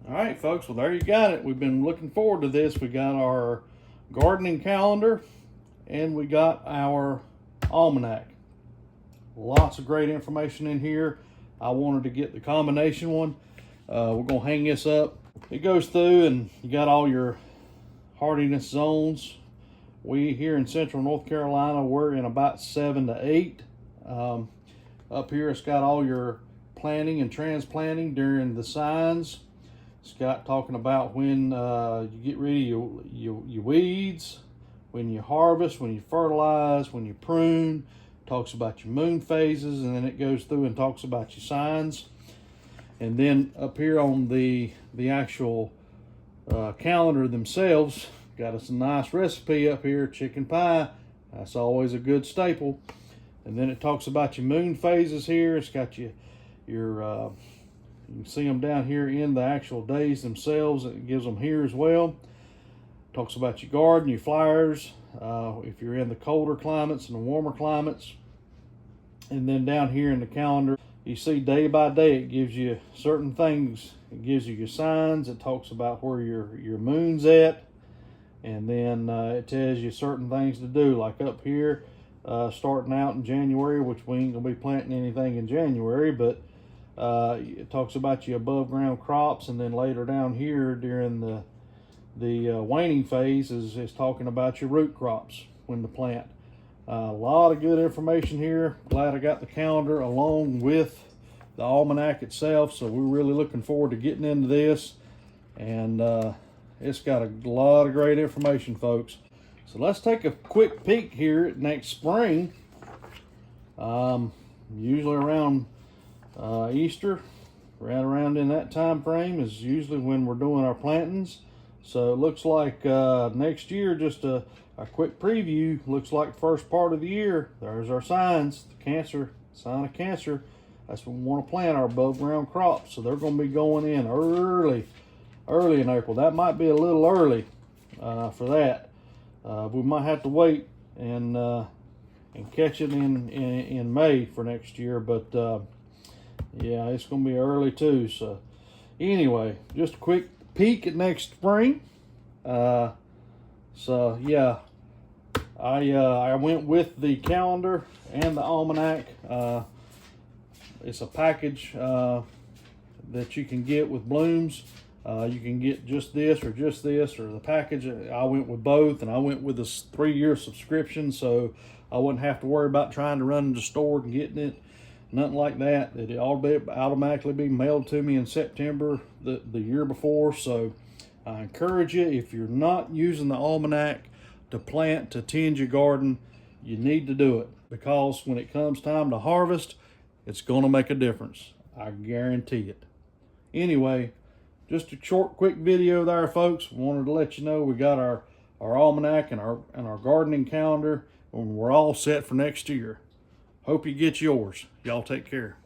All right, folks, well, there you got it. We've been looking forward to this. We got our gardening calendar and we got our almanac. Lots of great information in here. I wanted to get the combination one. We're going to hang this up. It goes through and you got all your hardiness zones. We here in central North Carolina, we're in about 7 to 8. Up here, it's got all your planting and transplanting during the signs. It's got talking about when you get rid of your weeds, when you harvest, when you fertilize, when you prune. Talks about your moon phases, and then it goes through and talks about your signs. And then up here on the actual calendar themselves, got us a nice recipe up here, chicken pie. That's always a good staple. And then it talks about your moon phases here. It's got your you can see them down here in the actual days themselves. It gives them here as well. Talks about your garden, your flowers, if you're in the colder climates and the warmer climates. And then down here in the calendar, you see day by day, it gives you certain things. It gives you your signs. It talks about where your moon's at. And then it tells you certain things to do, like up here, starting out in January, which we ain't gonna be planting anything in January, but it talks about your above ground crops. And then later down here during the waning phase is talking about your root crops when to plant. A lot of good information here. Glad I got the calendar along with the almanac itself, so we're really looking forward to getting into this. And it's got a lot of great information, folks. So let's take a quick peek here at next spring. Usually around Easter, right around in that time frame is usually when we're doing our plantings. So it looks like next year, just a quick preview, looks like first part of the year, there's our signs. The Cancer, sign of Cancer, that's when we want to plant our above ground crops. So they're going to be going in early in April. That might be a little early for that. We might have to wait and catch it in May for next year, but yeah, it's going to be early too. So anyway, just a quick peek at next spring. So yeah, I went with the calendar and the almanac. It's a package that you can get with Blooms. You can get just this or the package. I went with both, and I went with a 3-year subscription, so I wouldn't have to worry about trying to run to the store and getting it. Nothing like that. It automatically be mailed to me in September the year before. So I encourage you, if you're not using the almanac to plant, to tend your garden, you need to do it, because when it comes time to harvest, it's going to make a difference. I guarantee it. Anyway, just a short, quick video there, folks. Wanted to let you know we got our almanac and our gardening calendar, and we're all set for next year. Hope you get yours. Y'all take care.